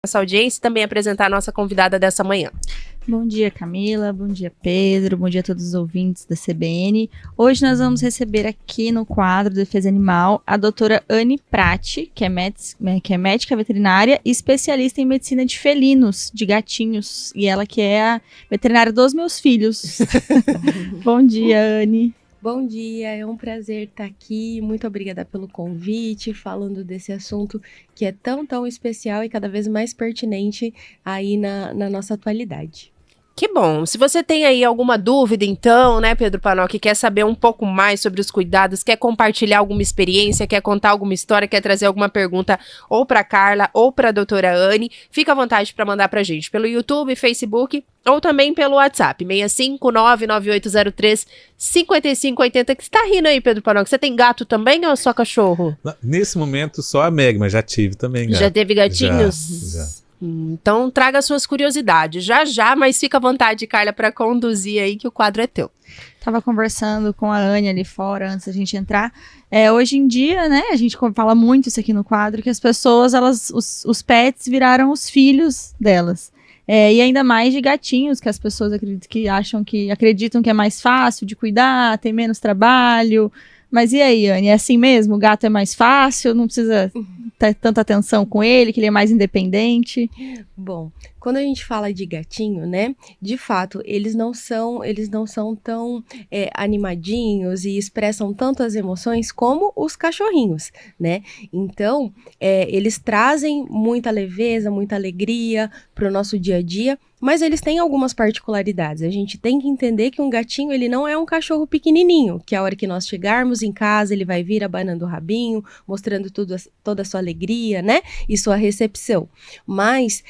Nossa audiência e também apresentar a nossa convidada dessa manhã. Bom dia, Camila. Bom dia, Pedro. Bom dia a todos os ouvintes da CBN. Hoje nós vamos receber aqui no quadro Defesa Animal a doutora Anne Prati, que é médica veterinária e especialista em medicina de felinos, de gatinhos. E ela que é a veterinária dos meus filhos. Bom dia, Anne. Bom dia, é um prazer estar aqui, muito obrigada pelo convite, falando desse assunto que é tão especial e cada vez mais pertinente aí na nossa atualidade. Que bom. Se você tem aí alguma dúvida, então, né, Pedro Panoc, que quer saber um pouco mais sobre os cuidados, quer compartilhar alguma experiência, quer contar alguma história, quer trazer alguma pergunta ou para Carla ou para a doutora Anne, fica à vontade para mandar para a gente pelo YouTube, Facebook ou também pelo WhatsApp, 65998035580. Que você tá rindo aí, Pedro Panoc? Você tem gato também ou só cachorro? Nesse momento, só a Meg, mas já tive também gato. Já teve gatinhos? Já. Então traga suas curiosidades já, mas fica à vontade, Carla, para conduzir aí que o quadro é teu. Tava conversando com a Anne ali fora antes da gente entrar. Hoje em dia, né, a gente fala muito isso aqui no quadro, que as pessoas, os pets viraram os filhos delas. E ainda mais de gatinhos, que as pessoas acreditam que é mais fácil de cuidar, tem menos trabalho. Mas e aí, Anne, é assim mesmo? O gato é mais fácil, não precisa ter tanta atenção com ele, que ele é mais independente? Bom, quando a gente fala de gatinho, né, de fato, eles não são tão animadinhos e expressam tanto as emoções como os cachorrinhos, né? Então, eles trazem muita leveza, muita alegria para o nosso dia a dia, mas eles têm algumas particularidades. A gente tem que entender que um gatinho, ele não é um cachorro pequenininho, que a hora que nós chegarmos em casa, ele vai vir abanando o rabinho, mostrando toda a sua alegria, né? E sua recepção. Mas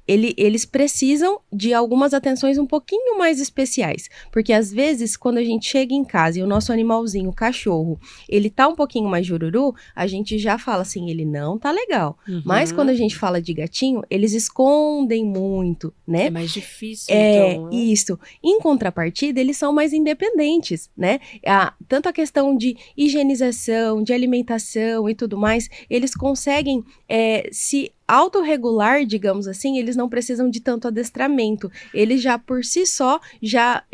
eles precisam de algumas atenções um pouquinho mais especiais, porque às vezes quando a gente chega em casa e o nosso animalzinho, o cachorro, ele tá um pouquinho mais jururu, a gente já fala assim, ele não tá legal. Mas quando a gente fala de gatinho, eles escondem muito, né? É mais difícil, então. Né? Isso. Em contrapartida, eles são mais independentes, né? Tanto a questão de higienização, de alimentação e tudo mais, eles conseguem se autorregular, digamos assim, eles não precisam de tanto adestramento. Eles já, por si só, já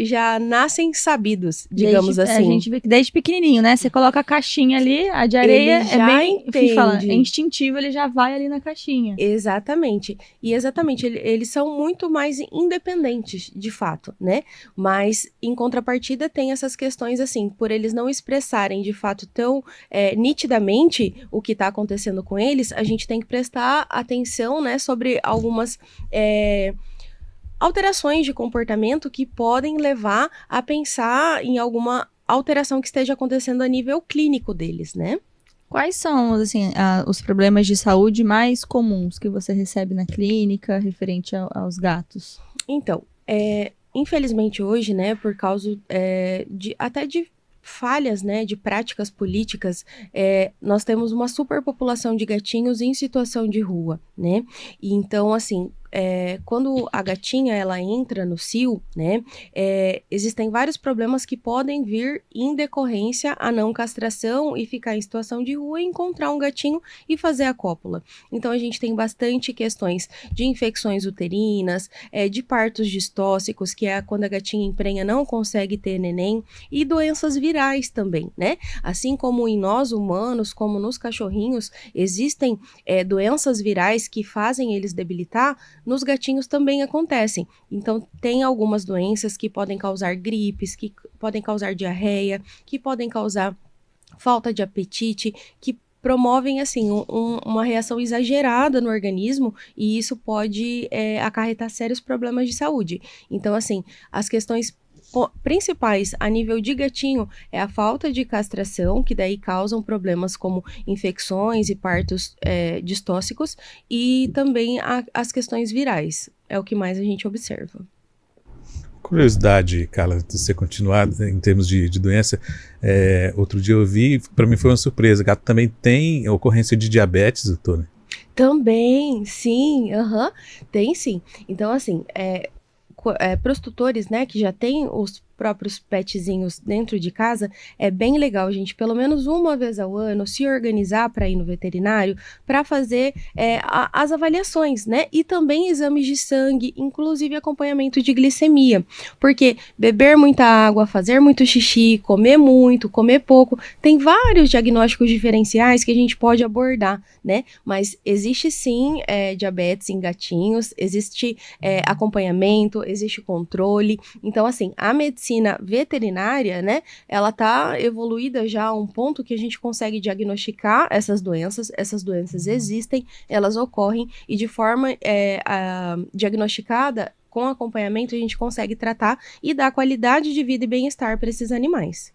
nascem sabidos, digamos assim. A gente vê que desde pequenininho, né? Você coloca a caixinha ali, a de areia é instintivo, ele já vai ali na caixinha. Exatamente. E eles são muito mais independentes, de fato, né? Mas, em contrapartida, tem essas questões, assim, por eles não expressarem, de fato, tão nitidamente o que está acontecendo com eles, a gente tem que prestar atenção, né, sobre algumas alterações de comportamento que podem levar a pensar em alguma alteração que esteja acontecendo a nível clínico deles, né? Quais são, assim, os problemas de saúde mais comuns que você recebe na clínica referente aos gatos? Então, infelizmente hoje, né, por causa até de falhas, né, de práticas políticas, nós temos uma superpopulação de gatinhos em situação de rua, né? E então, assim, quando a gatinha ela entra no cio, né, existem vários problemas que podem vir em decorrência à não castração e ficar em situação de rua e encontrar um gatinho e fazer a cópula. Então a gente tem bastante questões de infecções uterinas, de partos distóxicos, que é quando a gatinha emprenha não consegue ter neném, e doenças virais também, né? Assim como em nós humanos, como nos cachorrinhos, existem doenças virais que fazem eles debilitar, nos gatinhos também acontecem. Então, tem algumas doenças que podem causar gripes, que podem causar diarreia, que podem causar falta de apetite, que promovem, assim, uma reação exagerada no organismo e isso pode acarretar sérios problemas de saúde. Então, assim, as questões principais a nível de gatinho é a falta de castração, que daí causam problemas como infecções e partos distóxicos, e também as questões virais, é o que mais a gente observa. Curiosidade, Carla, de você continuar em termos de doença, outro dia eu vi, para mim foi uma surpresa, gato também tem ocorrência de diabetes, doutor, né? Também, sim, tem sim. Então, assim, para os tutores, né, que já têm os próprios petzinhos dentro de casa, é bem legal a gente, pelo menos uma vez ao ano, se organizar para ir no veterinário para fazer as avaliações, né? E também exames de sangue, inclusive acompanhamento de glicemia. Porque beber muita água, fazer muito xixi, comer muito, comer pouco, tem vários diagnósticos diferenciais que a gente pode abordar, né? Mas existe sim diabetes em gatinhos, existe acompanhamento, existe controle. Então, assim, a medicina veterinária, né, ela tá evoluída já a um ponto que a gente consegue diagnosticar essas doenças existem, elas ocorrem e de forma diagnosticada, com acompanhamento, a gente consegue tratar e dar qualidade de vida e bem-estar para esses animais.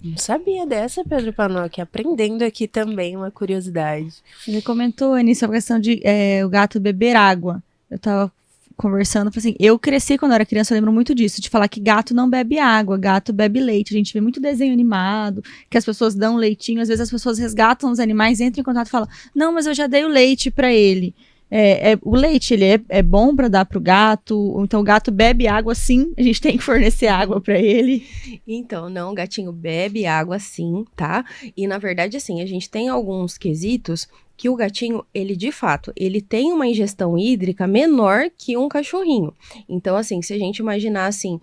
Não sabia dessa, Pedro Panoc, aprendendo aqui também, uma curiosidade. Você comentou, Anny, sobre a questão de o gato beber água. Eu tava conversando, falei assim, eu cresci quando eu era criança, eu lembro muito disso, de falar que gato não bebe água, gato bebe leite. A gente vê muito desenho animado, que as pessoas dão leitinho, às vezes as pessoas resgatam os animais, entram em contato e falam, não, mas eu já dei o leite para ele. O leite, ele é bom para dar pro gato, ou então o gato bebe água sim, a gente tem que fornecer água para ele. Então, não, o gatinho bebe água sim, tá? E na verdade, assim, a gente tem alguns quesitos que o gatinho, ele de fato, ele tem uma ingestão hídrica menor que um cachorrinho. Então, assim, se a gente imaginar, assim,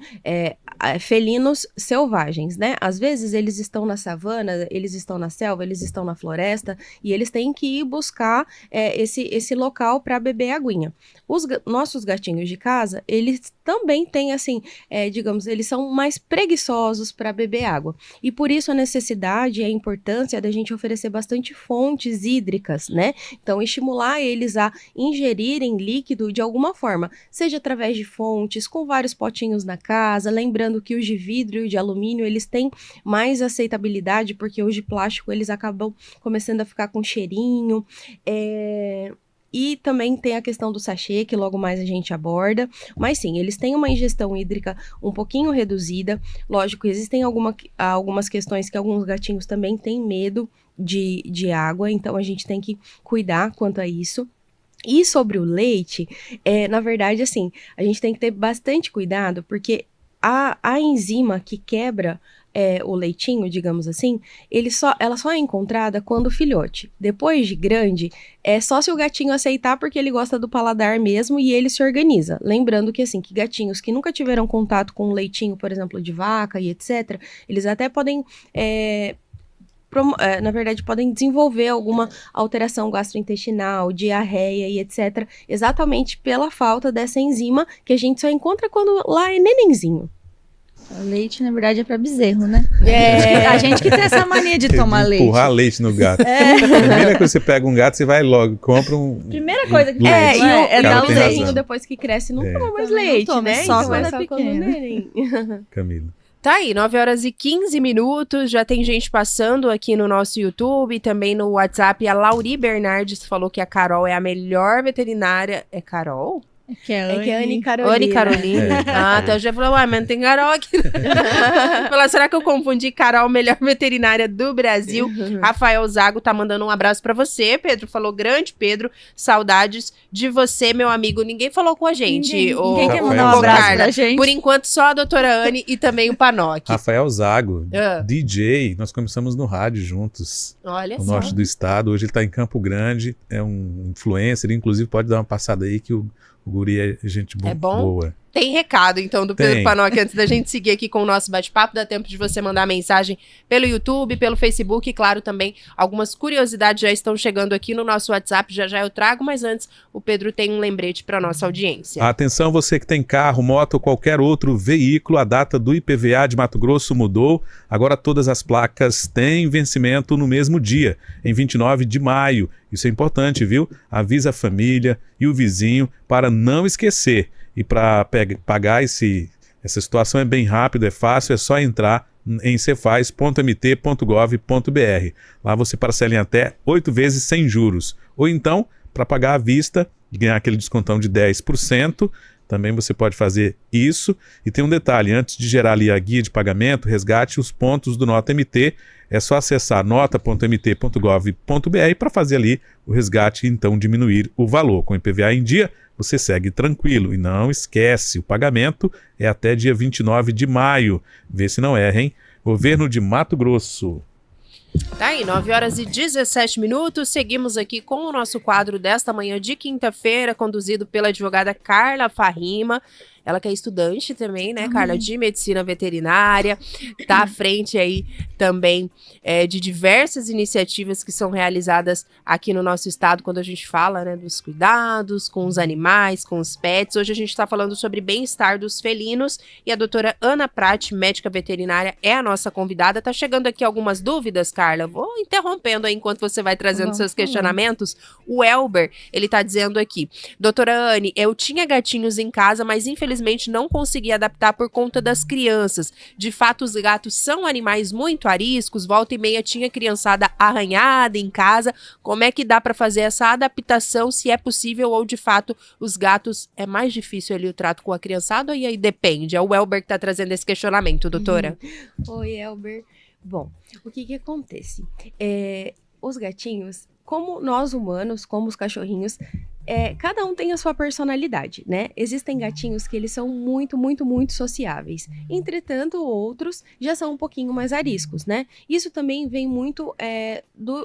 felinos selvagens, né? Às vezes eles estão na savana, eles estão na selva, eles estão na floresta e eles têm que ir buscar esse local para beber aguinha. Os nossos gatinhos de casa, eles também têm, assim, digamos, eles são mais preguiçosos para beber água. E por isso a necessidade e a importância da gente oferecer bastante fontes hídricas, né? Então, estimular eles a ingerirem líquido de alguma forma, seja através de fontes, com vários potinhos na casa, lembrando que os de vidro e os de alumínio, eles têm mais aceitabilidade, porque os de plástico, eles acabam começando a ficar com cheirinho, e também tem a questão do sachê, que logo mais a gente aborda. Mas sim, eles têm uma ingestão hídrica um pouquinho reduzida. Lógico, existem algumas questões que alguns gatinhos também têm medo de água, então a gente tem que cuidar quanto a isso. E sobre o leite, na verdade, assim, a gente tem que ter bastante cuidado, porque a enzima que quebra o leitinho, digamos assim, ela só é encontrada quando filhote. Depois de grande, é só se o gatinho aceitar, porque ele gosta do paladar mesmo e ele se organiza. Lembrando que, assim, que gatinhos que nunca tiveram contato com leitinho, por exemplo, de vaca e etc., eles até podem... na verdade, podem desenvolver alguma alteração gastrointestinal, diarreia e etc., exatamente pela falta dessa enzima que a gente só encontra quando lá é nenenzinho. O leite, na verdade, é para bezerro, né? A gente que tem essa mania de tomar leite. Empurrar leite no gato. Primeira coisa que você pega um gato, você vai logo, compra um... Primeira coisa que dar tem o bezerrinho razão. depois que cresce não toma mais leite, toma, né? só Então quando é só pequeno. neném. Camila. Tá aí, 9h15, já tem gente passando aqui no nosso YouTube, também no WhatsApp. A Lauri Bernardes falou que a Carol é a melhor veterinária. É Carol? Que é que é Anny Carolina. Anny Carolina. Então eu já falei, ué, mas não tem Carol aqui. Falei, será que eu confundi Carol, melhor veterinária do Brasil? Rafael Zago tá mandando um abraço pra você, Pedro. Falou, grande Pedro, saudades de você, meu amigo. Ninguém falou com a gente. Ninguém quer mandar um Rafael abraço Carla. pra gente. Por enquanto, só a doutora Anny e também o Panoc. Rafael Zago, Ah. DJ, nós começamos no rádio juntos, Olha no só. norte do estado. Hoje ele está em Campo Grande, é um influencer, inclusive pode dar uma passada aí que o guri é gente É bom? boa. Tem recado, então, do Pedro Tem. Panoc, antes da gente seguir aqui com o nosso bate-papo. Dá tempo de você mandar mensagem pelo YouTube, pelo Facebook. E, claro, também algumas curiosidades já estão chegando aqui no nosso WhatsApp. Já eu trago, mas antes o Pedro tem um lembrete para nossa audiência. Atenção, você que tem carro, moto ou qualquer outro veículo, a data do IPVA de Mato Grosso mudou. Agora todas as placas têm vencimento no mesmo dia, em 29 de maio. Isso é importante, viu? Avisa a família e o vizinho para não esquecer. E para pagar essa situação é bem rápido, é fácil, é só entrar em cefaz.mt.gov.br. Lá você parcela em até 8 vezes sem juros. Ou então, para pagar à vista e ganhar aquele descontão de 10%, também você pode fazer isso. E tem um detalhe, antes de gerar ali a guia de pagamento, resgate os pontos do Nota MT. é só acessar nota.mt.gov.br para fazer ali o resgate e então diminuir o valor. Com o IPVA em dia, você segue tranquilo e não esquece, o pagamento é até dia 29 de maio. Vê se não erra, hein? Governo de Mato Grosso. Tá aí, 9h17. Seguimos aqui com o nosso quadro desta manhã de quinta-feira, conduzido pela advogada Carla Farrima. Ela que é estudante também, né, Carla, de medicina veterinária, tá à frente aí também de diversas iniciativas que são realizadas aqui no nosso estado, quando a gente fala, né, dos cuidados com os animais, com os pets. Hoje a gente está falando sobre bem-estar dos felinos e a doutora Ana Prati, médica veterinária, é a nossa convidada. Tá chegando aqui algumas dúvidas, Carla. Vou interrompendo aí enquanto você vai trazendo seus questionamentos. O Elber, ele tá dizendo aqui: doutora Anne, eu tinha gatinhos em casa, mas infelizmente não consegui adaptar por conta das crianças. De fato, os gatos são animais muito ariscos, volta e meia tinha criançada arranhada em casa. Como é que dá para fazer essa adaptação, se é possível, ou de fato os gatos é mais difícil ali o trato com a criançada, e aí depende? É o Elber que tá trazendo esse questionamento, doutora. Oi, Elber. Bom, o que acontece? Os gatinhos, como nós humanos, como os cachorrinhos, cada um tem a sua personalidade, né? Existem gatinhos que eles são muito, muito, muito sociáveis. Entretanto, outros já são um pouquinho mais ariscos, né? Isso também vem muito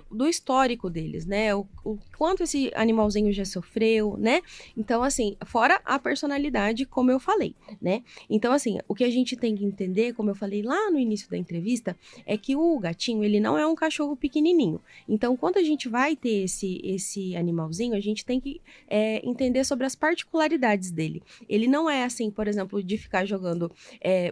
do histórico deles, né? O quanto esse animalzinho já sofreu, né? Então, assim, fora a personalidade, como eu falei, né? Então, assim, o que a gente tem que entender, como eu falei lá no início da entrevista, é que o gatinho, ele não é um cachorro pequenininho. Então, quando a gente vai ter esse animalzinho, a gente tem que entender sobre as particularidades dele. Ele não é assim, por exemplo, de ficar jogando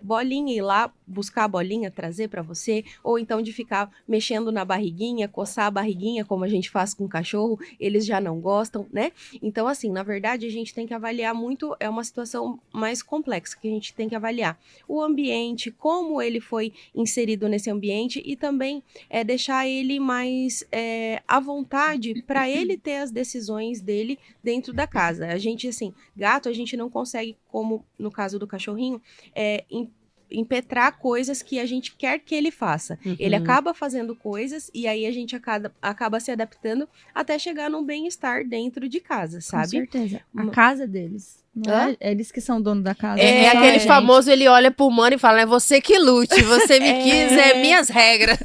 bolinha e ir lá buscar a bolinha, trazer para você, ou então de ficar mexendo na barriguinha, coçar a barriguinha, como a gente faz com o cachorro, eles já não gostam, né? Então, assim, na verdade, a gente tem que avaliar muito, é uma situação mais complexa que a gente tem que avaliar. O ambiente, como ele foi inserido nesse ambiente e também deixar ele mais à vontade para ele ter as decisões dele dentro da casa. A gente, assim, gato, a gente não consegue, como no caso do cachorrinho, impetrar coisas que a gente quer que ele faça. Uhum. Ele acaba fazendo coisas e aí a gente acaba se adaptando até chegar num bem-estar dentro de casa, sabe? Com certeza. A casa deles. Não é eles que são dono da casa. É aquele famoso, ele olha pro humano e fala, é você que lute, você me quis, minhas regras.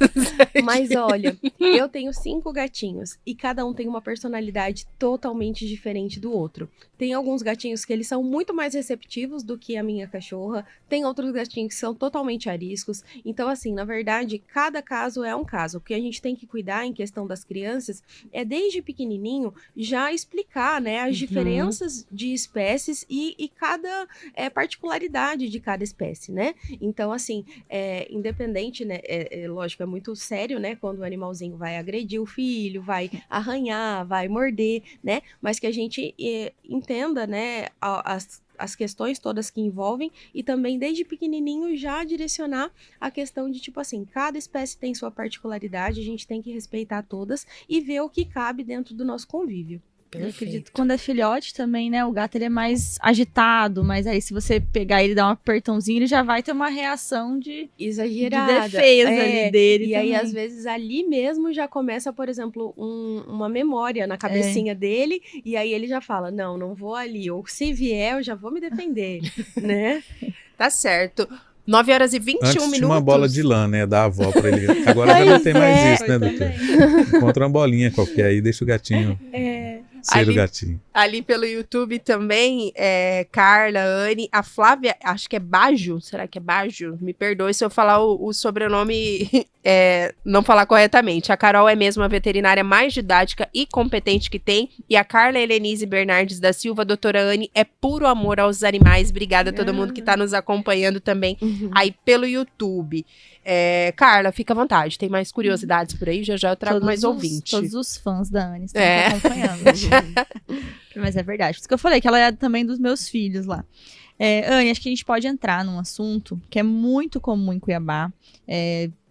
Mas olha, eu tenho 5 gatinhos e cada um tem uma personalidade totalmente diferente do outro. Tem alguns gatinhos que eles são muito mais receptivos do que a minha cachorra, tem outros gatinhos que são totalmente ariscos. Então, assim, na verdade, cada caso é um caso. O que a gente tem que cuidar em questão das crianças é, desde pequenininho, já explicar, né, as diferenças de espécies e cada particularidade de cada espécie, né? Então, assim, independente, né? Lógico, é muito sério, né? Quando o animalzinho vai agredir o filho, vai arranhar, vai morder, né? Mas que a gente entenda, né? As questões todas que envolvem e também desde pequenininho já direcionar a questão de, tipo assim, cada espécie tem sua particularidade, a gente tem que respeitar todas e ver o que cabe dentro do nosso convívio. Eu acredito que quando é filhote também, né, o gato ele é mais agitado, mas aí se você pegar ele e dar um apertãozinho, ele já vai ter uma reação exagerada, de defesa ali dele. E também. aí, às vezes, ali mesmo já começa, por exemplo, uma memória na cabecinha dele, e aí ele já fala, não vou ali, ou se vier, eu já vou me defender, né? Tá certo. 9h21. Antes tinha uma bola de lã, né, da avó pra ele. Agora já não tem mais isso, né, doutor? Encontra uma bolinha qualquer aí, deixa o gatinho ser o gatinho. Ali pelo YouTube também, Carla, Anne, a Flávia, acho que é Bajo, será que é Bajo? Me perdoe se eu falar o sobrenome, não falar corretamente. A Carol é mesmo a veterinária mais didática e competente que tem, e a Carla Helenise Bernardes da Silva, doutora Anne, é puro amor aos animais. Obrigada a todo mundo que tá nos acompanhando também aí pelo YouTube. Carla, fica à vontade, tem mais curiosidades por aí? Já eu trago mais ouvintes. Todos os fãs da Anne estão acompanhando. Mas é verdade. Por isso que eu falei que ela é também dos meus filhos lá. Anne, acho que a gente pode entrar num assunto que é muito comum em Cuiabá.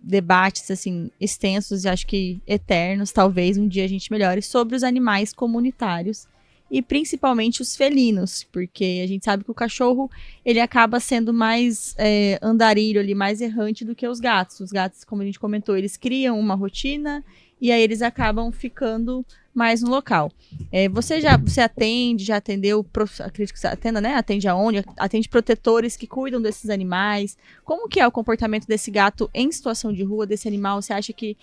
Debates, assim, extensos e acho que eternos. Talvez um dia a gente melhore sobre os animais comunitários e principalmente os felinos, porque a gente sabe que o cachorro, ele acaba sendo mais andarilho ali, mais errante do que os gatos. Os gatos, como a gente comentou, eles criam uma rotina e aí eles acabam ficando mais no local. Você atende, já atendeu, acredito que você atenda, né? Atende aonde? Atende protetores que cuidam desses animais. Como que é o comportamento desse gato em situação de rua, desse animal? Você acha que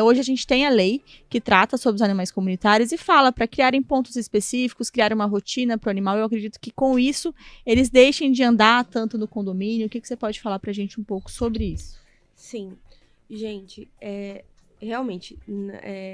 hoje a gente tem a lei que trata sobre os animais comunitários e fala para criarem pontos específicos, criar uma rotina para o animal. Eu acredito que com isso eles deixem de andar tanto no condomínio. O que você pode falar para a gente um pouco sobre isso? Sim, gente, realmente,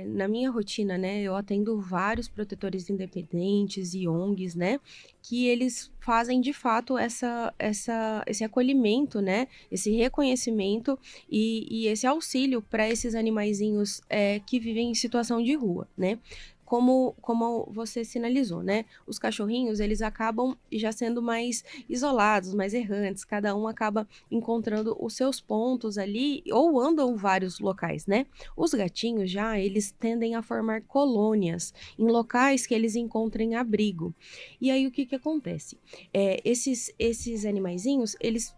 na minha rotina, né, eu atendo vários protetores independentes e ONGs, né, que eles fazem de fato esse acolhimento, né, esse reconhecimento e esse auxílio para esses animaizinhos que vivem em situação de rua, né. Como você sinalizou, né? Os cachorrinhos, eles acabam já sendo mais isolados, mais errantes, cada um acaba encontrando os seus pontos ali, ou andam vários locais, né? Os gatinhos já, eles tendem a formar colônias em locais que eles encontrem abrigo. E aí, o que que acontece? Esses animaizinhos, eles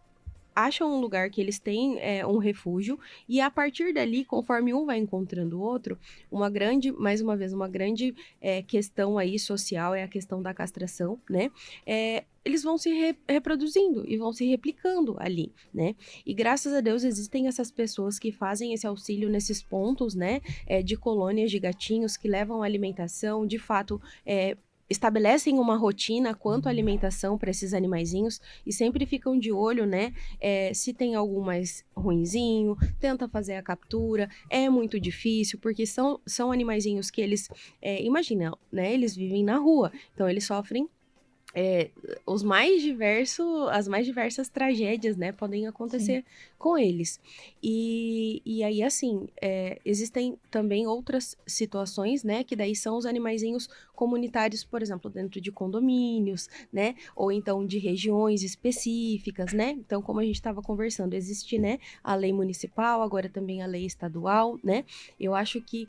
acham um lugar que eles têm um refúgio, e a partir dali, conforme um vai encontrando o outro, mais uma vez, uma grande questão aí social é a questão da castração, né? Eles vão se reproduzindo e vão se replicando ali, né? E graças a Deus existem essas pessoas que fazem esse auxílio nesses pontos, né? De colônias de gatinhos que levam alimentação, de fato, estabelecem uma rotina quanto à alimentação para esses animaizinhos e sempre ficam de olho, né? Se tem algum mais ruinzinho, tenta fazer a captura. É muito difícil, porque são animaizinhos que eles, imagina, né? Eles vivem na rua, então eles sofrem as mais diversas tragédias, né, podem acontecer com eles. E aí, assim, existem também outras situações, né, que daí são os animaizinhos comunitários, por exemplo, dentro de condomínios, né, ou então de regiões específicas, né. Então, como a gente estava conversando, existe, né, a lei municipal, agora também a lei estadual, né. Eu acho que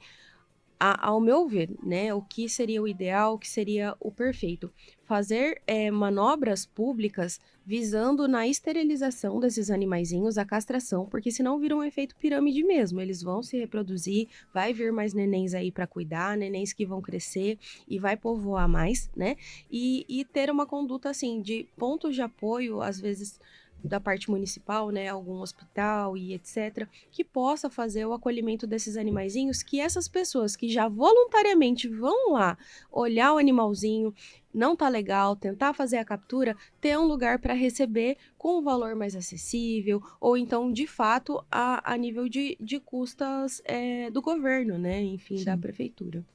ao meu ver, né, o que seria o ideal, o que seria o perfeito? Fazer manobras públicas visando na esterilização desses animaizinhos, a castração, porque senão vira um efeito pirâmide mesmo. Eles vão se reproduzir, vai vir mais nenéns aí para cuidar, nenéns que vão crescer e vai povoar mais, né? E ter uma conduta assim de pontos de apoio, às vezes da parte municipal, né, algum hospital e etc, que possa fazer o acolhimento desses animaizinhos, que essas pessoas que já voluntariamente vão lá olhar o animalzinho, não tá legal, tentar fazer a captura, ter um lugar para receber com um valor mais acessível, ou então, de fato, a nível de custas do governo, né, enfim, da prefeitura.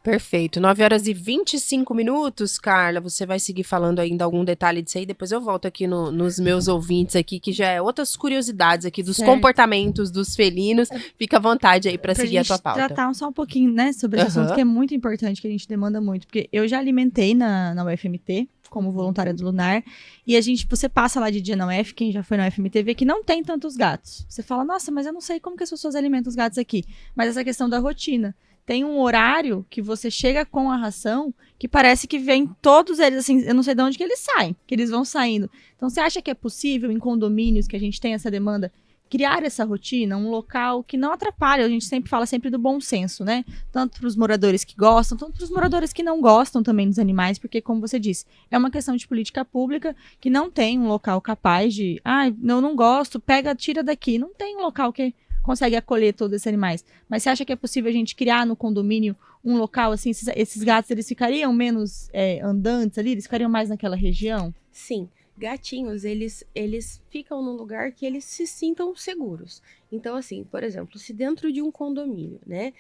Perfeito. 9h25, Carla. Você vai seguir falando ainda algum detalhe disso aí? Depois eu volto aqui nos meus ouvintes aqui, que já é outras curiosidades aqui dos comportamentos dos felinos. Fica à vontade aí para seguir a tua pauta. Tratar só um pouquinho, né, sobre esse assunto que é muito importante, que a gente demanda muito, porque eu já alimentei na UFMT como voluntária do Lunar, e você passa lá de dia na UF, quem já foi na UFMT vê que não tem tantos gatos. Você fala, nossa, mas eu não sei como que as pessoas alimentam os gatos aqui. Mas essa questão da rotina. Tem um horário que você chega com a ração que parece que vem todos eles, assim, eu não sei de onde que eles saem, que eles vão saindo. Então, você acha que é possível, em condomínios que a gente tem essa demanda, criar essa rotina, um local que não atrapalhe? A gente sempre fala sempre do bom senso, né? Tanto para os moradores que gostam, tanto para os moradores que não gostam também dos animais, porque, como você disse, é uma questão de política pública que não tem um local capaz de, eu não gosto, tira daqui. Não tem um local que consegue acolher todos esses animais. Mas você acha que é possível a gente criar no condomínio um local assim, esses gatos, eles ficariam menos andantes ali, eles ficariam mais naquela região? Sim. Gatinhos, eles ficam num lugar que eles se sintam seguros. Então, assim, por exemplo, se dentro de um condomínio, né,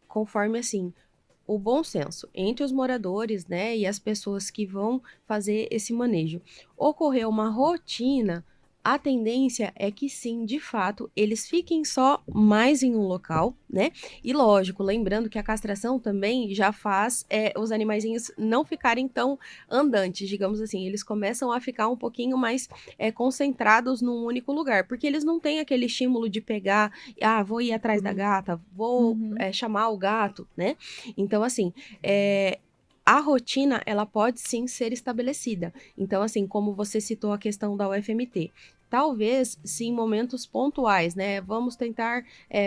conforme, assim, o bom senso entre os moradores, né, e as pessoas que vão fazer esse manejo, ocorrer uma rotina, a tendência é que sim, de fato, eles fiquem só mais em um local, né? E lógico, lembrando que a castração também já faz os animaizinhos não ficarem tão andantes, digamos assim. Eles começam a ficar um pouquinho mais concentrados num único lugar, porque eles não têm aquele estímulo de pegar, vou ir atrás da gata, vou chamar o gato, né? Então, assim, a rotina, ela pode sim ser estabelecida. Então, assim, como você citou a questão da UFMT, talvez, se em momentos pontuais, né, vamos tentar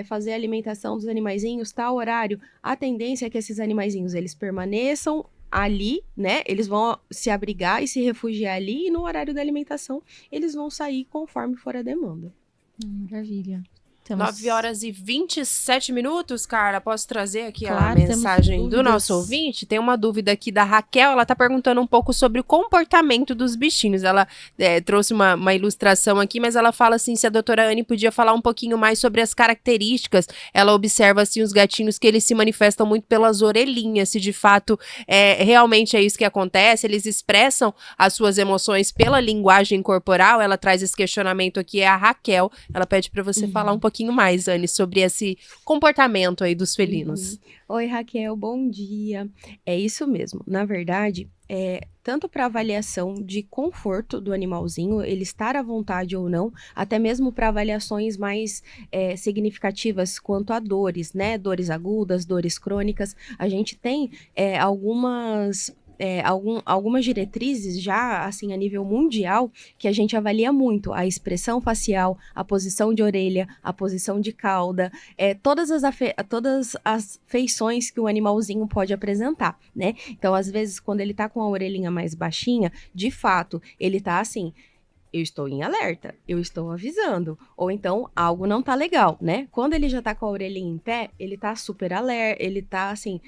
fazer a alimentação dos animaizinhos, tal horário, a tendência é que esses animaizinhos, eles permaneçam ali, né, eles vão se abrigar e se refugiar ali, e no horário da alimentação, eles vão sair conforme for a demanda. Maravilha. 9 horas e 27 minutos, Carla. Posso trazer aqui a Claro, mensagem temos do nosso dúvidas. ouvinte? Tem uma dúvida aqui da Raquel. Ela tá perguntando um pouco sobre o comportamento dos bichinhos. Ela trouxe uma ilustração aqui, mas ela fala assim, se a doutora Anne podia falar um pouquinho mais sobre as características. Ela observa, assim, os gatinhos que eles se manifestam muito pelas orelhinhas, se de fato realmente é isso que acontece. Eles expressam as suas emoções pela linguagem corporal. Ela traz esse questionamento aqui, é a Raquel. Ela pede para você falar um pouquinho mais, Anne, sobre esse comportamento aí dos felinos. Oi, Raquel, bom dia. É isso mesmo. Na verdade, tanto para avaliação de conforto do animalzinho, ele estar à vontade ou não, até mesmo para avaliações mais significativas quanto a dores, né? Dores agudas, dores crônicas. A gente tem algumas diretrizes já, assim, a nível mundial, que a gente avalia muito a expressão facial, a posição de orelha, a posição de cauda, todas as feições que o animalzinho pode apresentar, né? Então, às vezes, quando ele tá com a orelhinha mais baixinha, de fato, ele tá assim... Eu estou em alerta, eu estou avisando, ou então algo não tá legal, né? Quando ele já tá com a orelhinha em pé, ele tá super alerta, ele tá assim...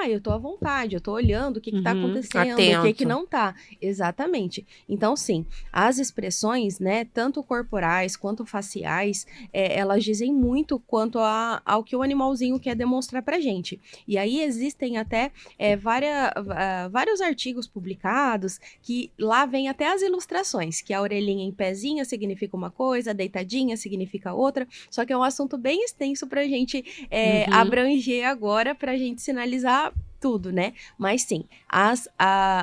eu tô à vontade, eu tô olhando o que tá acontecendo, atento. o que não tá. Exatamente. Então, sim, as expressões, né, tanto corporais quanto faciais, elas dizem muito quanto ao que o animalzinho quer demonstrar pra gente. E aí existem até vários artigos publicados que lá vem até as ilustrações, que a orelhinha em pezinha significa uma coisa, a deitadinha significa outra, só que é um assunto bem extenso pra gente abranger agora, pra gente sinalizar tudo, né? Mas sim,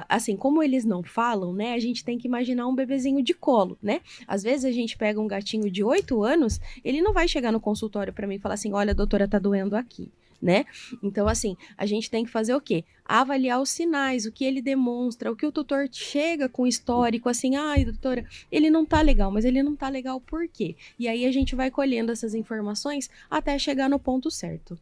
assim, como eles não falam, né? A gente tem que imaginar um bebezinho de colo, né? Às vezes a gente pega um gatinho de 8 anos, ele não vai chegar no consultório pra mim e falar assim, olha, doutora, tá doendo aqui, né? Então, assim, a gente tem que fazer o quê? Avaliar os sinais, o que ele demonstra, o que o tutor chega com histórico, assim, ai, doutora, ele não tá legal, mas ele não tá legal por quê? E aí a gente vai colhendo essas informações até chegar no ponto certo.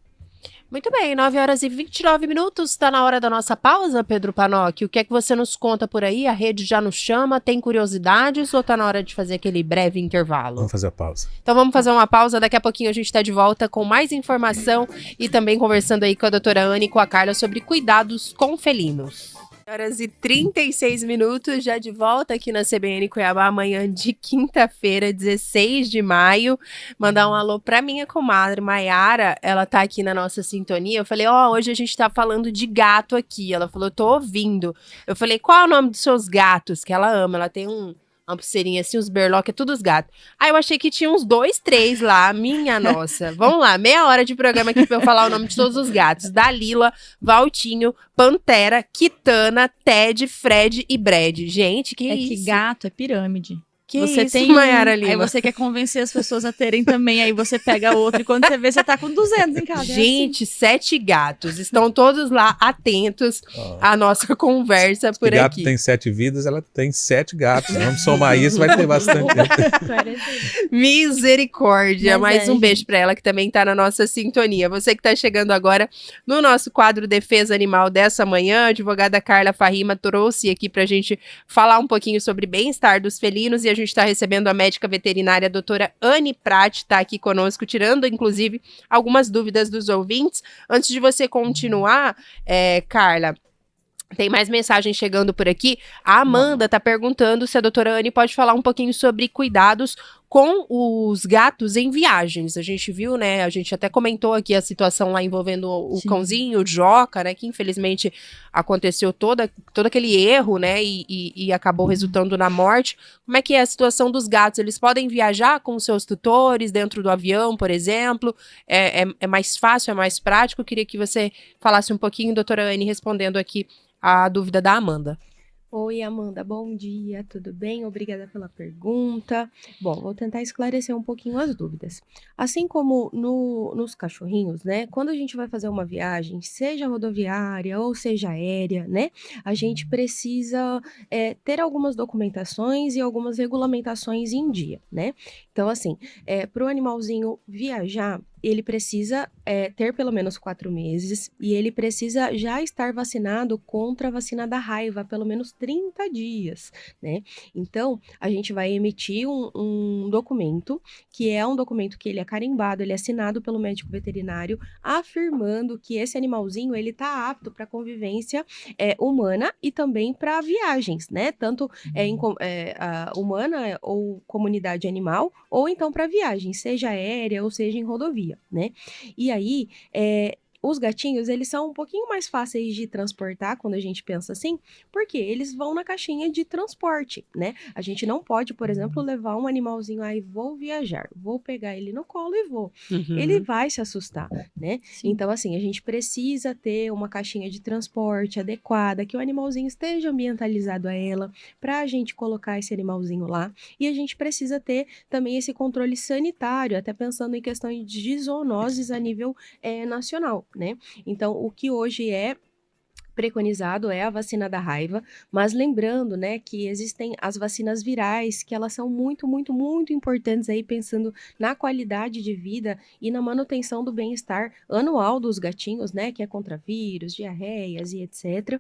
Muito bem, 9 horas e 29 minutos, está na hora da nossa pausa, Pedro Panocchi. O que é que você nos conta por aí? A rede já nos chama, tem curiosidades ou está na hora de fazer aquele breve intervalo? Vamos fazer a pausa. Então vamos fazer uma pausa, daqui a pouquinho a gente está de volta com mais informação e também conversando aí com a doutora Anne e com a Carla sobre cuidados com felinos. Horas e 36 minutos, já de volta aqui na CBN Cuiabá, amanhã de quinta-feira, 16 de maio. Mandar um alô pra minha comadre, Maiara, ela tá aqui na nossa sintonia. Eu falei, hoje a gente tá falando de gato aqui. Ela falou, eu tô ouvindo. Eu falei, qual é o nome dos seus gatos? Que ela ama, ela tem uma pulseirinha assim, os berlock, é tudo os gatos. Aí eu achei que tinha uns 2, 3 lá, minha nossa. Vamos lá, meia hora de programa aqui pra eu falar o nome de todos os gatos. Dalila, Valtinho, Pantera, Kitana, Ted, Fred e Brad. Gente, que isso? Que gato é pirâmide. Que você isso, tem Maiara Lima? Aí você quer convencer as pessoas a terem também, aí você pega outro e quando você vê, você tá com 200 em casa. Gente, 7 gatos. Estão todos lá atentos à nossa conversa por Se gato aqui. tem 7 vidas, ela tem 7 gatos. Vamos somar isso, vai ter bastante. Misericórdia. Mas Mais um beijo pra ela que também tá na nossa sintonia. Você que tá chegando agora no nosso quadro Defesa Animal dessa manhã, a advogada Carla Farrima trouxe aqui pra gente falar um pouquinho sobre bem-estar dos felinos e a gente está recebendo a médica veterinária a doutora Anne Pratti, está aqui conosco, tirando, inclusive, algumas dúvidas dos ouvintes. Antes de você continuar, Carla, tem mais mensagem chegando por aqui. A Amanda está perguntando se a doutora Anne pode falar um pouquinho sobre cuidados com os gatos em viagens. A gente viu, né, a gente até comentou aqui a situação lá envolvendo o cãozinho, o Joca, né, que infelizmente aconteceu todo aquele erro, né, e acabou resultando na morte. Como é que é a situação dos gatos? Eles podem viajar com os seus tutores dentro do avião, por exemplo? É mais fácil, é mais prático? Eu queria que você falasse um pouquinho, doutora Anne, respondendo aqui a dúvida da Amanda. Oi, Amanda, bom dia, tudo bem? Obrigada pela pergunta. Bom, vou tentar esclarecer um pouquinho as dúvidas. Assim como nos cachorrinhos, né? Quando a gente vai fazer uma viagem, seja rodoviária ou seja aérea, né? A gente precisa ter algumas documentações e algumas regulamentações em dia, né? Então, assim, para o animalzinho viajar, ele precisa ter pelo menos 4 meses e ele precisa já estar vacinado contra a vacina da raiva há pelo menos 30 dias, né? Então, a gente vai emitir um documento, que é um documento que ele é carimbado, ele é assinado pelo médico veterinário, afirmando que esse animalzinho, ele tá apto para convivência humana e também para viagens, né? Tanto humana ou comunidade animal, ou então para viagem, seja aérea ou seja em rodovia, né? E aí, os gatinhos, eles são um pouquinho mais fáceis de transportar quando a gente pensa assim, porque eles vão na caixinha de transporte, né? A gente não pode, por exemplo, levar um animalzinho aí, vou viajar, vou pegar ele no colo e vou. Ele vai se assustar, né? Sim. Então, assim, a gente precisa ter uma caixinha de transporte adequada, que o animalzinho esteja ambientalizado a ela, para a gente colocar esse animalzinho lá. E a gente precisa ter também esse controle sanitário, até pensando em questões de zoonoses a nível nacional, né? Então, o que hoje é preconizado é a vacina da raiva, mas lembrando, né, que existem as vacinas virais, que elas são muito, muito, muito importantes aí, pensando na qualidade de vida e na manutenção do bem-estar anual dos gatinhos, né, que é contra vírus, diarreias e etc.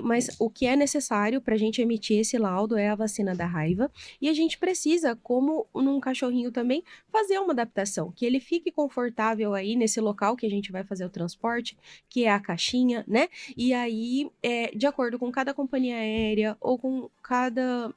Mas o que é necessário para a gente emitir esse laudo é a vacina da raiva, e a gente precisa, como num cachorrinho também, fazer uma adaptação, que ele fique confortável aí nesse local que a gente vai fazer o transporte, que é a caixinha, né? E aí, de acordo com cada companhia aérea ou com cada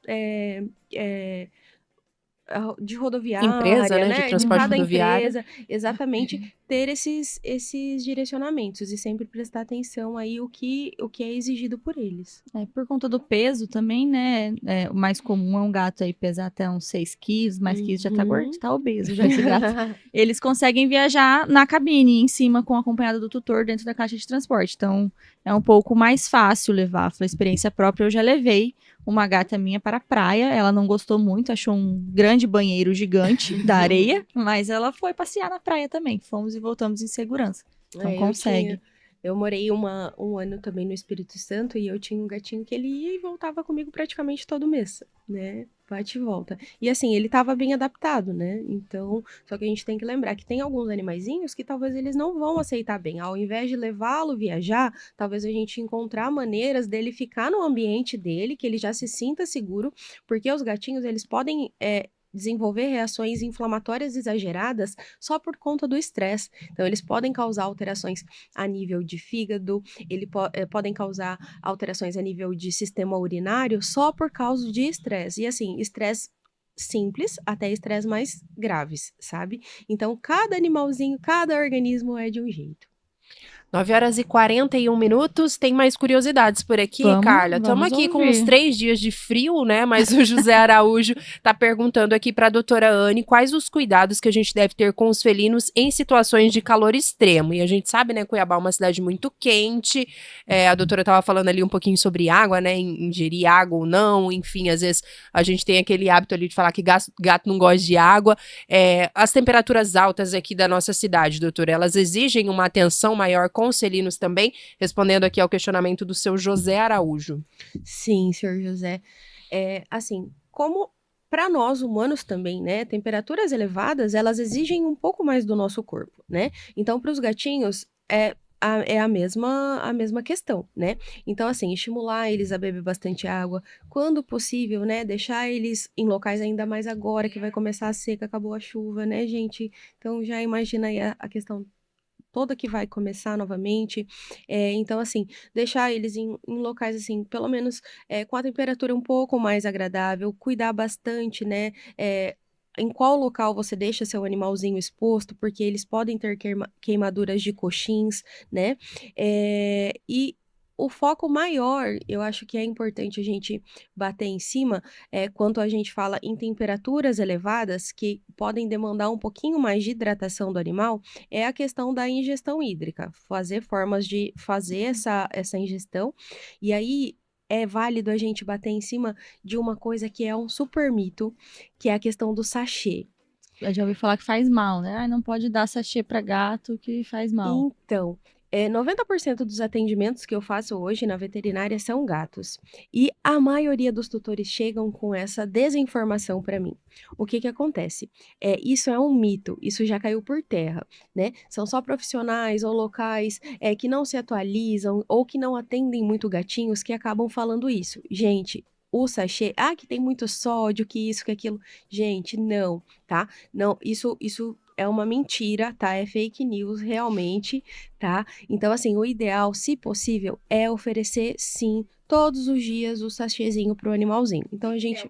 de Empresa, rodoviária, né, de né? De transporte cada rodoviário. empresa, exatamente, ter esses direcionamentos e sempre prestar atenção aí o que é exigido por eles. Por conta do peso também, né? O mais comum é um gato aí pesar até uns 6 quilos, mais que isso já tá gordo, tá obeso já esse gato. Eles conseguem viajar na cabine, em cima, com acompanhado do tutor dentro da caixa de transporte. Então, é um pouco mais fácil levar. Foi experiência própria, eu já levei uma gata minha para a praia. Ela não gostou muito, achou um grande banheiro gigante da areia, mas ela foi passear na praia também. Fomos e voltamos em segurança. Então, consegue. Eu morei um ano também no Espírito Santo e eu tinha um gatinho que ele ia e voltava comigo praticamente todo mês, né? Bate e volta. E assim, ele tava bem adaptado, né? Então, só que a gente tem que lembrar que tem alguns animaizinhos que talvez eles não vão aceitar bem. Ao invés de levá-lo viajar, talvez a gente encontrar maneiras dele ficar no ambiente dele, que ele já se sinta seguro, porque os gatinhos, eles podem desenvolver reações inflamatórias exageradas só por conta do estresse. Então, eles podem causar alterações a nível de fígado, podem causar alterações a nível de sistema urinário só por causa de estresse. E assim, estresse simples até estresse mais graves, sabe? Então, cada animalzinho, cada organismo é de um jeito. 9h41. Tem mais curiosidades por aqui, Carla? Estamos aqui com uns 3 dias de frio, né? Mas o José Araújo tá perguntando aqui para a doutora Anne quais os cuidados que a gente deve ter com os felinos em situações de calor extremo. E a gente sabe, né, Cuiabá é uma cidade muito quente. A doutora estava falando ali um pouquinho sobre água, né? Ingerir água ou não. Enfim, às vezes a gente tem aquele hábito ali de falar que gato não gosta de água. As temperaturas altas aqui da nossa cidade, doutora, elas exigem uma atenção maior com os felinos também, respondendo aqui ao questionamento do seu José Araújo. Sim, senhor José. Assim, como para nós humanos também, né, temperaturas elevadas, elas exigem um pouco mais do nosso corpo, né? Então, para os gatinhos, é a mesma questão, né? Então, assim, estimular eles a beber bastante água, quando possível, né? Deixar eles em locais ainda mais agora, que vai começar a seca, acabou a chuva, né, gente? Então, já imagina aí a questão toda que vai começar novamente. Então, assim, deixar eles em locais, assim, pelo menos com a temperatura um pouco mais agradável, cuidar bastante, né? Em qual local você deixa seu animalzinho exposto, porque eles podem ter queimaduras de coxins, né? E o foco maior, eu acho que é importante a gente bater em cima, quanto a gente fala em temperaturas elevadas, que podem demandar um pouquinho mais de hidratação do animal, é a questão da ingestão hídrica, fazer formas de fazer essa ingestão, e aí é válido a gente bater em cima de uma coisa que é um super mito, que é a questão do sachê. Eu já ouvi falar que faz mal, né? Ai, não pode dar sachê pra gato que faz mal. Então, 90% dos atendimentos que eu faço hoje na veterinária são gatos. E a maioria dos tutores chegam com essa desinformação para mim. O que acontece? Isso é um mito, isso já caiu por terra, né? São só profissionais ou locais que não se atualizam ou que não atendem muito gatinhos que acabam falando isso. Gente, o sachê, que tem muito sódio, que isso, que aquilo. Gente, não, tá? Não, isso é uma mentira, tá? É fake news, realmente, tá? Então, assim, o ideal, se possível, é oferecer, sim, todos os dias o sachêzinho pro animalzinho. Então, a gente...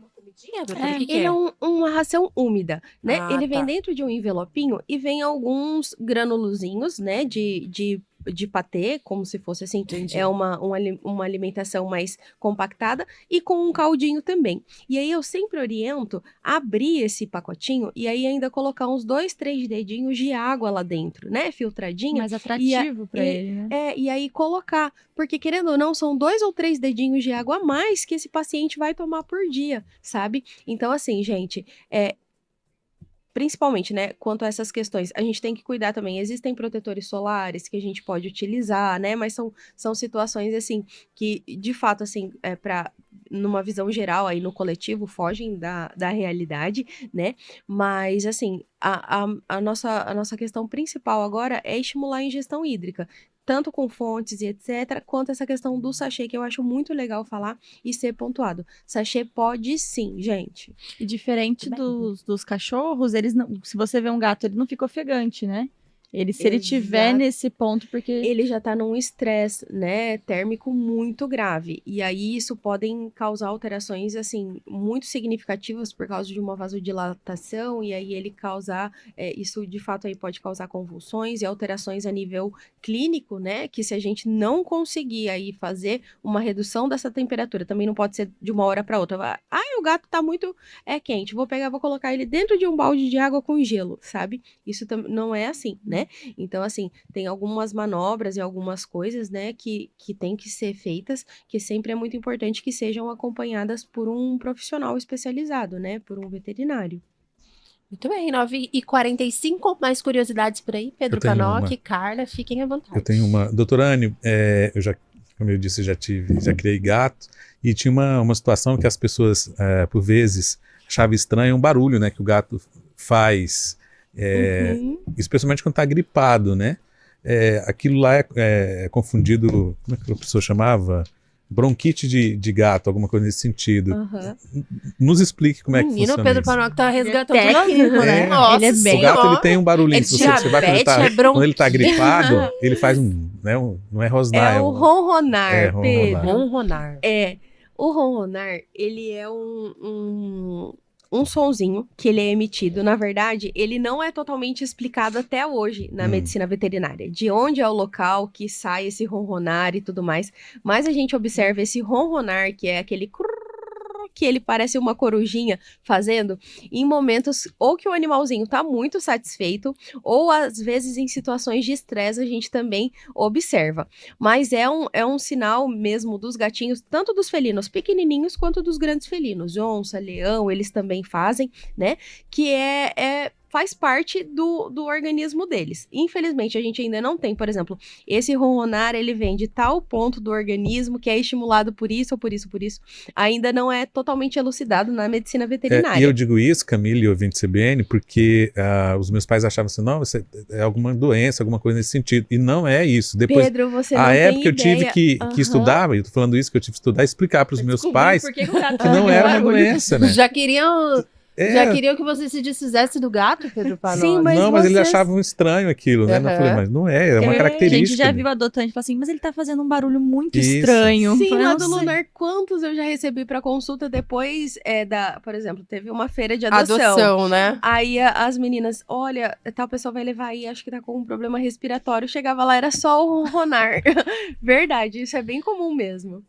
Ele é uma ração úmida, né? Ele vem dentro de um envelopinho e vem alguns granulozinhos, né? De patê, como se fosse assim, Entendi. uma alimentação mais compactada e com um caldinho também. E aí eu sempre oriento a abrir esse pacotinho e aí ainda colocar uns 2, 3 dedinhos de água lá dentro, né? Filtradinha. Mais atrativo pra ele, né? E aí colocar, porque querendo ou não, são 2 ou 3 dedinhos de água a mais que esse paciente vai tomar por dia, sabe? Então assim, gente, principalmente, né, quanto a essas questões, a gente tem que cuidar também. Existem protetores solares que a gente pode utilizar, né, mas são situações, assim, que, de fato, assim, numa visão geral, aí no coletivo, fogem da realidade, né, mas, assim, a nossa questão principal agora é estimular a ingestão hídrica, tanto com fontes e etc., quanto essa questão do sachê, que eu acho muito legal falar e ser pontuado. Sachê pode sim, gente. E diferente dos cachorros, eles não, se você vê um gato, ele não fica ofegante, né? Se ele tiver nesse ponto, porque... Ele já tá num estresse, né, térmico muito grave. E aí isso podem causar alterações, assim, muito significativas por causa de uma vasodilatação. E aí ele causar... isso, de fato, aí pode causar convulsões e alterações a nível clínico, né? Que se a gente não conseguir aí fazer uma redução dessa temperatura, também não pode ser de uma hora para outra. O gato tá muito quente. Vou colocar ele dentro de um balde de água com gelo, sabe? Isso não é assim, né? Então, assim, tem algumas manobras e algumas coisas, né, que tem que ser feitas, que sempre é muito importante que sejam acompanhadas por um profissional especializado, né, por um veterinário. Muito bem, 9h45, mais curiosidades por aí, Pedro Panoc, Carla, fiquem à vontade. Eu tenho uma. Doutora Anne, eu já, como eu disse, já criei gato, e tinha uma situação que as pessoas, por vezes, achavam estranho um barulho, né, que o gato faz, especialmente quando está gripado, né? Aquilo lá é confundido, como é que a pessoa chamava? Bronquite de gato, alguma coisa nesse sentido. Nos explique como é que funciona o Pedro isso. Panoc tá resgatando técnico, né? Nossa, ele é bem... O gato ele tem um barulhinho. Você vai perguntar, quando ele tá gripado, ele faz não é rosnar. É o ronronar, Pedro. Ronronar. O ronronar, ele é um sonzinho que ele é emitido. Na verdade, ele não é totalmente explicado até hoje na medicina veterinária. De onde é o local que sai esse ronronar e tudo mais. Mas a gente observa esse ronronar, que é aquele que ele parece uma corujinha fazendo, em momentos ou que o animalzinho tá muito satisfeito, ou às vezes em situações de estresse a gente também observa. Mas é um sinal mesmo dos gatinhos, tanto dos felinos pequenininhos quanto dos grandes felinos. Onça, leão, eles também fazem, né? Que faz parte do organismo deles. Infelizmente, a gente ainda não tem, por exemplo, esse ronronar, ele vem de tal ponto do organismo que é estimulado por isso ou por isso, ainda não é totalmente elucidado na medicina veterinária. E eu digo isso, Camila e ouvinte CBN, porque os meus pais achavam assim, não, isso é alguma doença, alguma coisa nesse sentido. E não é isso. Depois, Pedro, você não a tem época ideia. eu tive que estudar, eu tô falando isso, que eu tive que estudar, explicar para os meus pais que não era uma doença, né? Já queriam que você se desfizesse do gato, Pedro Panoc? Sim, mas mas eles achavam estranho aquilo, né? Eu falei, mas não é uma característica. A gente já viu adotante e falou assim, mas ele tá fazendo um barulho muito estranho. Sim, lá do Lunar, quantos eu já recebi pra consulta depois por exemplo, teve uma feira de adoção, né? Aí as meninas, olha, tal pessoa vai levar aí, acho que tá com um problema respiratório. Chegava lá, era só o ronronar. Verdade, isso é bem comum mesmo.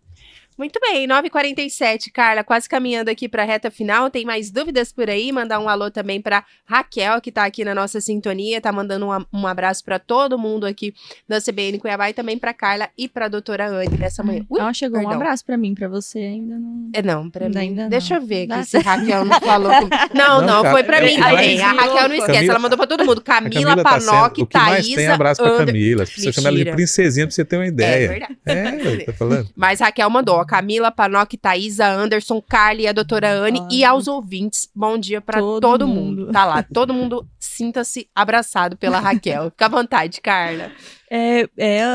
Muito bem, 9h47, Carla, quase caminhando aqui para a reta final. Tem mais dúvidas por aí? Mandar um alô também para Raquel, que está aqui na nossa sintonia, tá mandando um abraço para todo mundo aqui da CBN Cuiabá e também para Carla e para a doutora Anne nessa manhã. Ui, chegou um abraço para mim, para você ainda não. Não, para mim. Ainda Deixa não. eu ver aqui se Raquel não falou. Não, foi para mim também. A Raquel não esquece, ela mandou para todo mundo. Camila Panoc, o que mais Thaísa, tem abraço para Camila. Você chama ela de princesinha para você ter uma ideia. É verdade. Tá falando? Mas Raquel mandou, ó, Camila, Panoc, Thaísa, Anderson, Carly e a doutora Anne. E aos ouvintes, bom dia pra todo mundo. Tá lá, todo mundo sinta-se abraçado pela Raquel. Fica à vontade, Carla.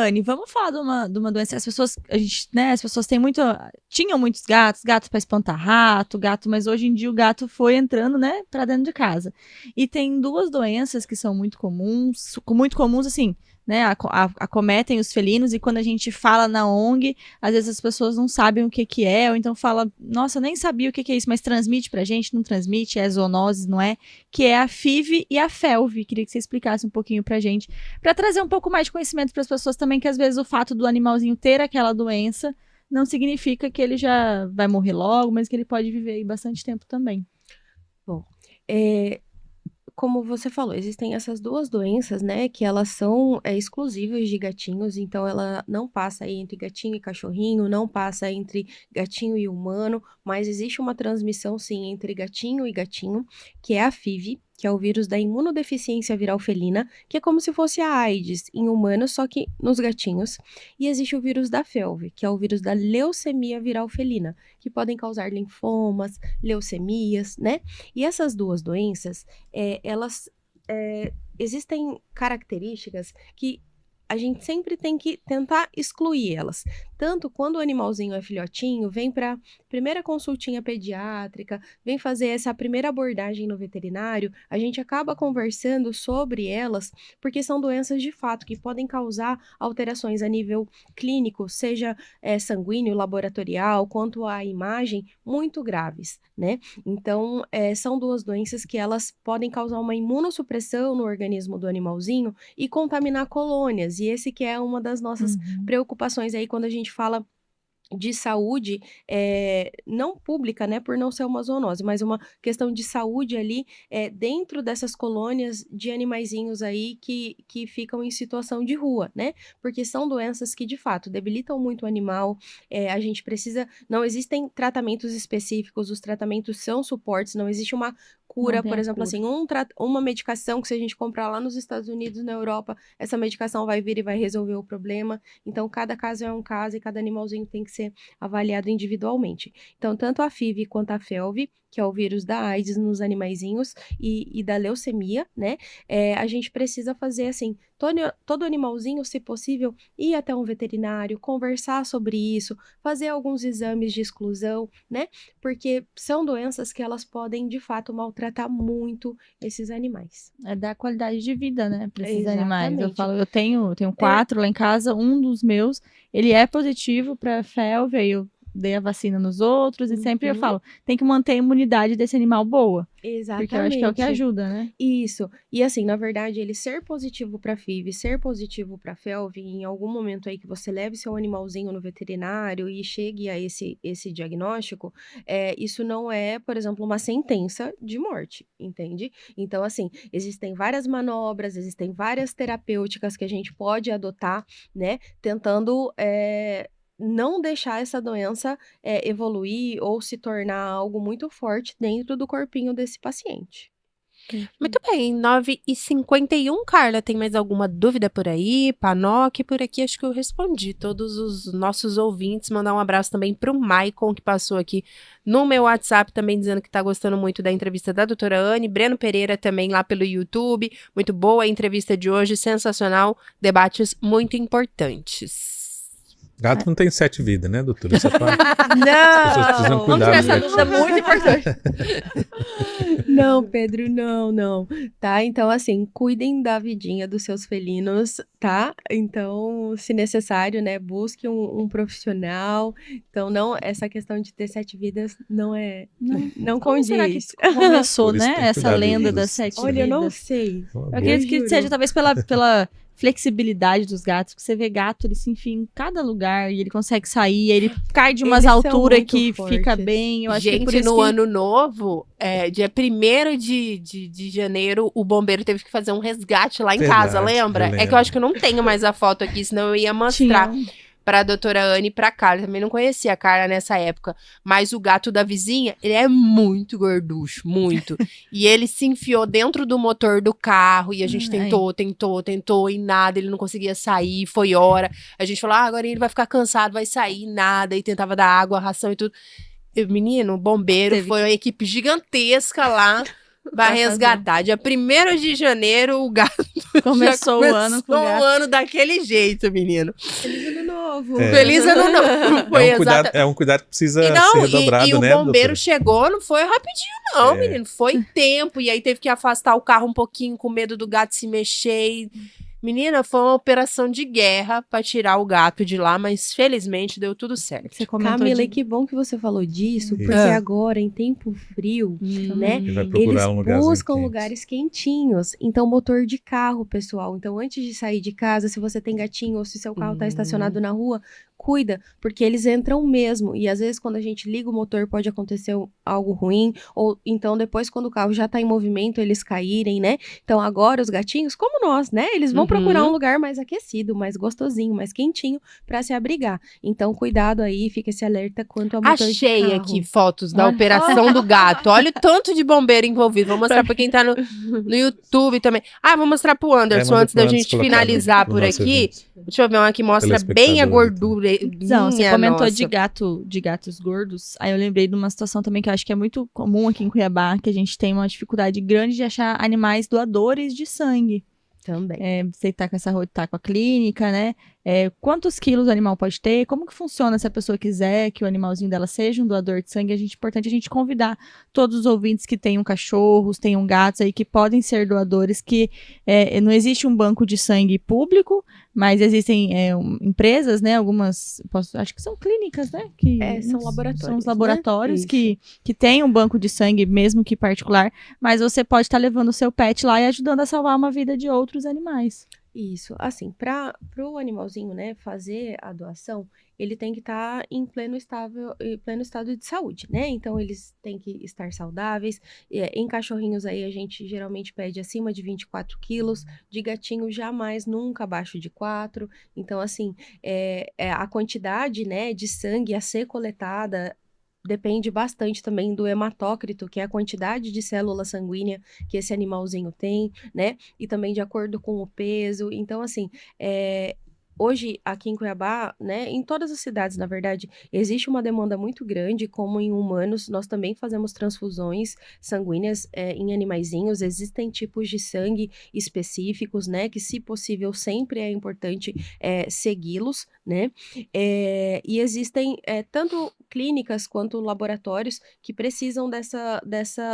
Anne, vamos falar de uma doença. As pessoas tinham muitos gatos para espantar rato, mas hoje em dia o gato foi entrando, né, pra dentro de casa. E tem duas doenças que são muito comuns assim, né, acometem os felinos, e quando a gente fala na ONG, às vezes as pessoas não sabem o que é, ou então fala, nossa, nem sabia o que é isso, mas transmite pra gente, não transmite, é zoonose, não é? Que é a FIV e a FeLV. Queria que você explicasse um pouquinho pra gente, pra trazer um pouco mais de conhecimento para as pessoas também, que às vezes o fato do animalzinho ter aquela doença não significa que ele já vai morrer logo, mas que ele pode viver aí bastante tempo também. Bom, como você falou, existem essas duas doenças, né, que elas são exclusivas de gatinhos, então ela não passa aí entre gatinho e cachorrinho, não passa entre gatinho e humano, mas existe uma transmissão, sim, entre gatinho e gatinho, que é a FIV, que é o vírus da imunodeficiência viral felina, que é como se fosse a AIDS em humanos, só que nos gatinhos. E existe o vírus da FeLV, que é o vírus da leucemia viral felina, que podem causar linfomas, leucemias, né? E essas duas doenças, elas existem características que a gente sempre tem que tentar excluir elas. Tanto quando o animalzinho é filhotinho, vem para primeira consultinha pediátrica, vem fazer essa primeira abordagem no veterinário, a gente acaba conversando sobre elas, porque são doenças de fato que podem causar alterações a nível clínico, seja sanguíneo, laboratorial, quanto à imagem, muito graves, né? Então, são duas doenças que elas podem causar uma imunossupressão no organismo do animalzinho e contaminar colônias, e esse que é uma das nossas preocupações aí quando a gente fala de saúde, não pública, né, por não ser uma zoonose, mas uma questão de saúde ali dentro dessas colônias de animaizinhos aí que ficam em situação de rua, né, porque são doenças que de fato debilitam muito o animal, a gente precisa, não existem tratamentos específicos, os tratamentos são suportes, não existe uma cura, por exemplo, assim, uma medicação que se a gente comprar lá nos Estados Unidos, na Europa, essa medicação vai vir e vai resolver o problema. Então, cada caso é um caso e cada animalzinho tem que ser avaliado individualmente. Então, tanto a FIV quanto a FeLV, que é o vírus da AIDS nos animaizinhos e da leucemia, né? A gente precisa fazer assim, todo animalzinho, se possível, ir até um veterinário, conversar sobre isso, fazer alguns exames de exclusão, né? Porque são doenças que elas podem, de fato, maltratar muito esses animais. Dar qualidade de vida, né, para esses Exatamente. animais. Eu tenho 4 lá em casa, um dos meus, ele é positivo para FeLV, aí eu dei a vacina nos outros, e sempre eu falo, tem que manter a imunidade desse animal boa. Exatamente. Porque eu acho que é o que ajuda, né? Isso. E assim, na verdade, ele ser positivo para FIV, ser positivo para FeLV, em algum momento aí que você leve seu animalzinho no veterinário e chegue a esse diagnóstico, isso não é, por exemplo, uma sentença de morte, entende? Então, assim, existem várias manobras, existem várias terapêuticas que a gente pode adotar, né? Tentando não deixar essa doença evoluir ou se tornar algo muito forte dentro do corpinho desse paciente. Muito bem, 9h51, Carla, tem mais alguma dúvida por aí? Panoc, por aqui acho que eu respondi todos os nossos ouvintes. Mandar um abraço também pro Maicon, que passou aqui no meu WhatsApp, também dizendo que tá gostando muito da entrevista da doutora Anne. Breno Pereira também lá pelo YouTube, muito boa a entrevista de hoje, sensacional, debates muito importantes. Gato não tem 7 vidas, né, doutora? Essa parte. Não! As pessoas precisam cuidar Vamos tirar essa do dúvida muito importante. Não, Pedro, não. Tá? Então, assim, cuidem da vidinha dos seus felinos, tá? Então, se necessário, né, busque um profissional. Então, essa questão de ter 7 vidas não Como será que condiz. começou, Por isso né, tem que essa cuidar lenda dos- das 7 Olha, eu vidas? não sei. Eu acredito que juro. seja talvez pela flexibilidade dos gatos, que você vê gato, ele se enfia em cada lugar e ele consegue sair, ele cai de umas Eles são alturas muito que fortes. fica bem. Eu acho que é Gente, por isso no que... ano novo, dia 1º de janeiro, o bombeiro teve que fazer um resgate lá em Verdade, casa, lembra? eu É que eu lembro. acho que eu não tenho mais a foto aqui, senão eu ia mostrar tinha... pra doutora Anne e pra Carla. Também não conhecia a Carla nessa época. Mas o gato da vizinha, ele é muito gorducho, muito. E ele se enfiou dentro do motor do carro e a gente tentou e nada. Ele não conseguia sair, foi hora. A gente falou, agora ele vai ficar cansado, vai sair, nada. E tentava dar água, ração e tudo. E, menino, o bombeiro foi uma equipe gigantesca lá. Vai resgatar. Dia 1º de janeiro, o gato Começou o ano com o gato. o ano daquele jeito, menino. Feliz ano novo. Feliz ano novo. Foi É um cuidado que precisa e não, ser redobrado, e o né, bombeiro doutora? chegou, não foi rapidinho, não, É. menino. Foi tempo. E aí teve que afastar o carro um pouquinho com medo do gato se mexer. Menina, foi uma operação de guerra pra tirar o gato de lá, mas felizmente deu tudo certo. Você comentou Camila, de... e que bom que você falou disso, Isso. porque agora, em tempo frio, né, Ele vai eles procurar um lugarzinho buscam quente. lugares quentinhos. Então, motor de carro, pessoal. Então, antes de sair de casa, se você tem gatinho ou se seu carro tá estacionado na rua, cuida, porque eles entram mesmo. E às vezes, quando a gente liga o motor, pode acontecer algo ruim. Ou então, depois, quando o carro já tá em movimento, eles caírem, né? Então, agora, os gatinhos, como nós, né? Eles vão procurar um lugar mais aquecido, mais gostosinho, mais quentinho, pra se abrigar. Então, cuidado aí, fica esse alerta quanto ao motor de Achei carro. aqui fotos da Olha. operação do gato. Olha o tanto de bombeiro envolvido. Vou mostrar pra quem tá no YouTube também. Vou mostrar pro Anderson Manda antes da pro gente Anderson colocar finalizar no por nosso aqui. evento. Deixa eu ver uma que mostra bem a Telespectador, gordura. Não, você comentou nossa. de gatos gordos. Aí eu lembrei de uma situação também que eu acho que é muito comum aqui em Cuiabá, que a gente tem uma dificuldade grande de achar animais doadores de sangue. Também. Você tá com a clínica, né? Quantos quilos o animal pode ter? Como que funciona se a pessoa quiser que o animalzinho dela seja um doador de sangue? É importante a gente convidar todos os ouvintes que tenham cachorros, tenham gatos aí que podem ser doadores, que não existe um banco de sangue público, mas existem empresas, né? Algumas, acho que são clínicas, né? São laboratórios. São os laboratórios né? que têm um banco de sangue, mesmo que particular, mas você pode estar levando o seu pet lá e ajudando a salvar uma vida de outros animais. Isso, assim, para o animalzinho, né, fazer a doação, ele tem que estar em pleno estado de saúde, né? Então, eles têm que estar saudáveis. Em cachorrinhos aí, a gente geralmente pede acima de 24 quilos. De gatinho, jamais, nunca abaixo de 4. Então, assim, a quantidade, né, de sangue a ser coletada depende bastante também do hematócrito, que é a quantidade de célula sanguínea que esse animalzinho tem, né? E também de acordo com o peso. Então, assim, hoje, aqui em Cuiabá, né, em todas as cidades, na verdade, existe uma demanda muito grande, como em humanos, nós também fazemos transfusões sanguíneas em animaizinhos, existem tipos de sangue específicos, né, que se possível sempre é importante segui-los, né, e existem tanto clínicas quanto laboratórios que precisam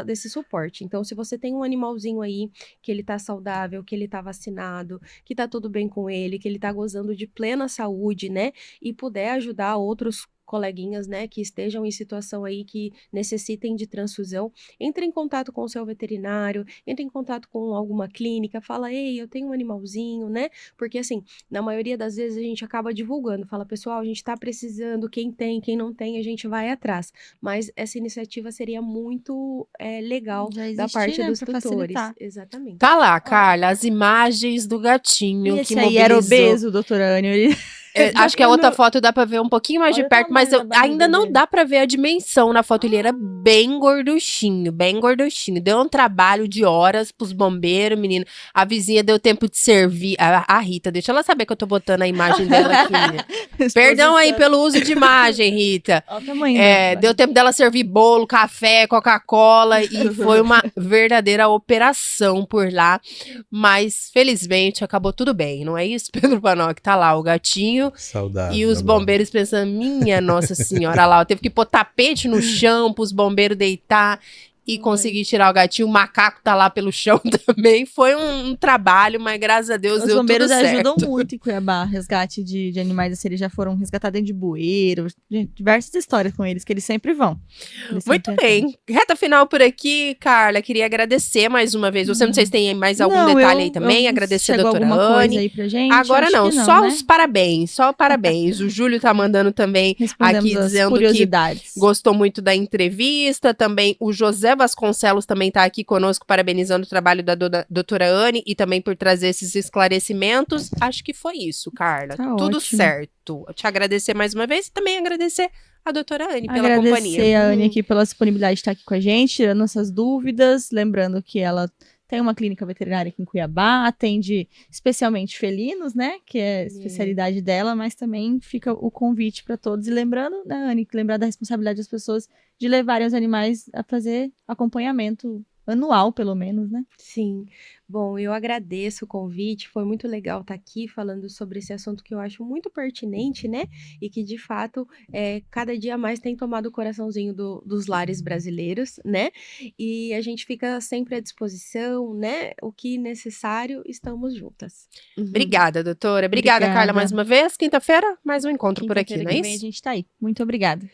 desse suporte. Então, se você tem um animalzinho aí que ele tá saudável, que ele tá vacinado, que tá tudo bem com ele, que ele tá gozando de plena saúde, né, e puder ajudar outros coleguinhas, né, que estejam em situação aí que necessitem de transfusão, entre em contato com o seu veterinário, entre em contato com alguma clínica, fala, ei, eu tenho um animalzinho, né, porque assim, na maioria das vezes a gente acaba divulgando, fala, pessoal, a gente tá precisando, quem tem, quem não tem, a gente vai atrás, mas essa iniciativa seria muito legal da parte dos pra tutores. facilitar. Exatamente. Tá lá, Carla, as imagens do gatinho E que esse aí era mobilizou. obeso, doutora Anne. Acho que a outra foto dá pra ver um pouquinho mais Olha de o perto, mas tamanho da barriga ainda não dele. dá pra ver a dimensão na foto. Ele era bem gorduchinho, bem gorduchinho. Deu um trabalho de horas pros bombeiros, menino. A vizinha deu tempo de servir. A Rita, deixa ela saber que eu tô botando a imagem dela aqui, menina. Perdão aí pelo uso de imagem, Rita. Olha o tamanho Deu tempo dela servir bolo, café, Coca-Cola e foi uma verdadeira operação por lá. Mas, felizmente, acabou tudo bem, não é isso, Pedro Panoc? Tá lá o gatinho. Saudável. E os bombeiros pensando, minha Nossa Senhora, lá, teve que pôr tapete no chão pros bombeiros deitar. e conseguir tirar o gatinho. O macaco tá lá pelo chão também. Foi um trabalho, mas graças a Deus Os deu tudo bombeiros certo. ajudam muito em Cuiabá, resgate de animais assim, eles já foram resgatados dentro de bueiro, diversas histórias com eles, que eles sempre vão. Eles Muito sempre bem. Reta final por aqui, Carla. Queria agradecer mais uma vez. Você não sei se tem mais algum Não, detalhe aí também. Agradecer a chegou doutora alguma coisa Anne. aí pra gente? Agora Acho não, que só né? os parabéns, só parabéns. O Júlio tá mandando também Respondemos aqui as dizendo que curiosidades. gostou muito da entrevista. Também o José Vasconcelos também tá aqui conosco, parabenizando o trabalho da doutora Anne e também por trazer esses esclarecimentos. Acho que foi isso, Carla. Tá Tudo ótimo. certo. Eu te agradecer mais uma vez e também agradecer a doutora Anne pela Agradecer companhia. a Anne aqui pela disponibilidade de estar aqui com a gente, tirando essas dúvidas. Lembrando que ela tem uma clínica veterinária aqui em Cuiabá, atende especialmente felinos, né? Que é a especialidade dela, mas também fica o convite para todos. E lembrando, né, Anne, lembrar da responsabilidade das pessoas de levarem os animais a fazer acompanhamento anual, pelo menos, né? Sim. Bom, eu agradeço o convite, foi muito legal estar aqui falando sobre esse assunto que eu acho muito pertinente, né? E que, de fato, cada dia mais tem tomado o coraçãozinho dos lares brasileiros, né? E a gente fica sempre à disposição, né? O que necessário, estamos juntas. Obrigada, doutora. Obrigada, Carla, mais uma vez. Quinta-feira, mais um encontro por aqui, Quinta-feira não é que vem a isso? gente tá aí. Muito obrigada.